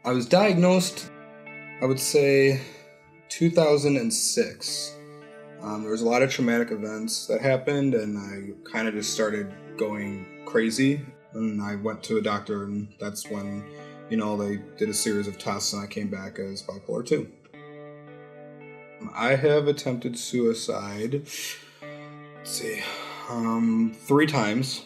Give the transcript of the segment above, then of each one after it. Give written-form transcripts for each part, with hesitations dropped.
I was diagnosed, I would say, 2006. There was a lot of traumatic events that happened, and I kind of just started going crazy. And I went to a doctor, and that's when, they did a series of tests, and I came back as bipolar 2. I have attempted suicide, 3 times.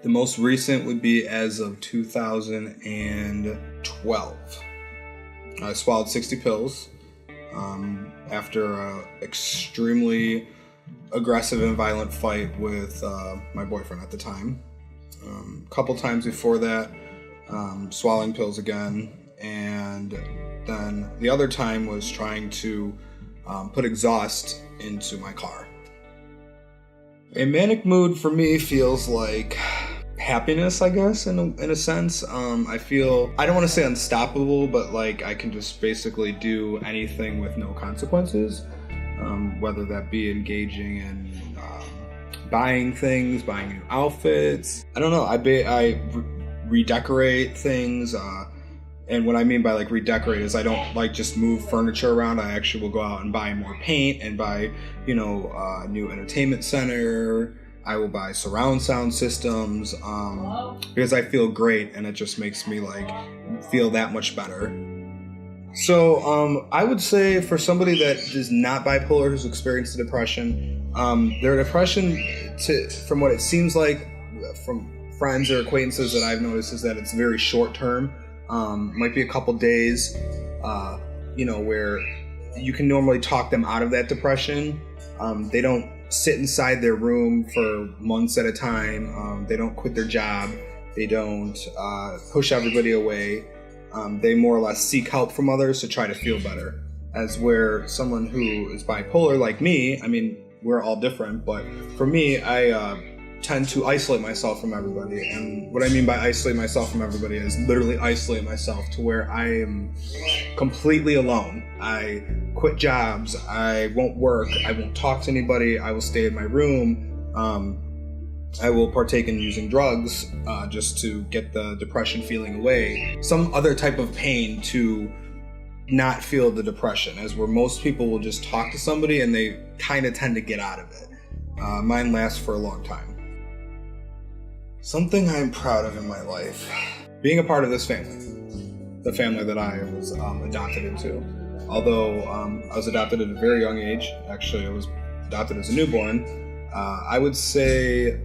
The most recent would be as of 2012. I swallowed 60 pills after an extremely aggressive and violent fight with my boyfriend at the time. A couple times before that, swallowing pills again, and then the other time was trying to put exhaust into my car. A manic mood for me feels like happiness, I guess, in a sense. I don't want to say unstoppable, but like I can just basically do anything with no consequences, whether that be engaging in buying things, buying new outfits. I don't know, I redecorate things, and what I mean by like redecorate is I don't like just move furniture around. I actually will go out and buy more paint and buy, a new entertainment center. I will buy surround sound systems because I feel great, and it just makes me like feel that much better. So I would say for somebody that is not bipolar, who's experienced depression, their depression, from what it seems like from friends or acquaintances that I've noticed, is that it's very short term. Might be a couple days, where you can normally talk them out of that depression. They don't sit inside their room for months at a time. They don't quit their job. They don't push everybody away. They more or less seek help from others to try to feel better. As where someone who is bipolar like me, I mean, we're all different, but for me, I tend to isolate myself from everybody. And what I mean by isolate myself from everybody is literally isolate myself to where I am completely alone. I quit jobs, I won't work, I won't talk to anybody, I will stay in my room. I will partake in using drugs just to get the depression feeling away. Some other type of pain to not feel the depression, as where most people will just talk to somebody and they kind of tend to get out of it. Mine lasts for a long time. Something I'm proud of in my life, being a part of this family, the family that I was adopted into. Although I was adopted at a very young age, actually I was adopted as a newborn, I would say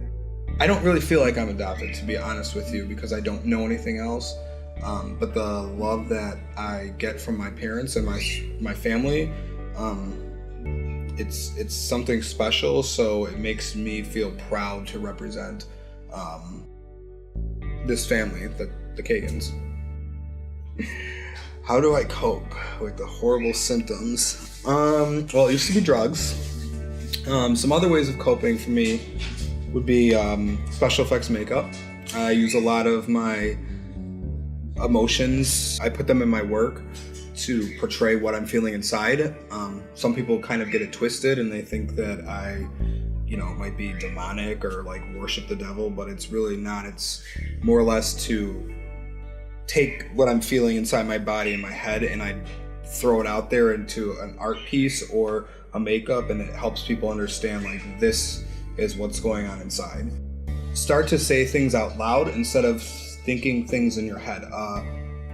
I don't really feel like I'm adopted, to be honest with you, because I don't know anything else. But the love that I get from my parents and my family, it's something special. So it makes me feel proud to represent this family, the Kagans. How do I cope with the horrible symptoms? Well, it used to be drugs. Some other ways of coping for me would be special effects makeup. I use a lot of my emotions. I put them in my work to portray what I'm feeling inside. Some people kind of get it twisted and they think that I might be demonic or like worship the devil, but it's really not. It's more or less to take what I'm feeling inside my body and my head and I throw it out there into an art piece or a makeup, and it helps people understand like this is what's going on inside. Start to say things out loud instead of thinking things in your head.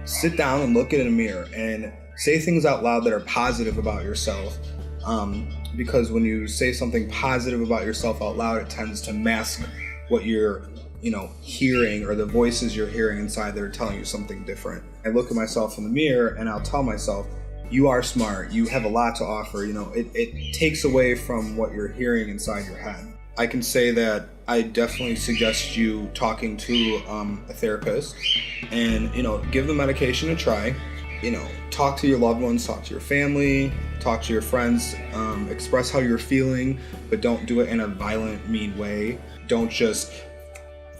Sit down and look in a mirror and say things out loud that are positive about yourself. Because when you say something positive about yourself out loud, it tends to mask what you're, hearing, or the voices you're hearing inside that are telling you something different. I look at myself in the mirror and I'll tell myself, you are smart, you have a lot to offer. It takes away from what you're hearing inside your head. I can say that I definitely suggest you talking to a therapist and, give the medication a try. Talk to your loved ones, talk to your family, talk to your friends, express how you're feeling, but don't do it in a violent, mean way. Don't just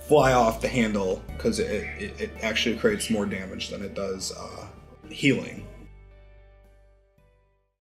fly off the handle, because it actually creates more damage than it does healing.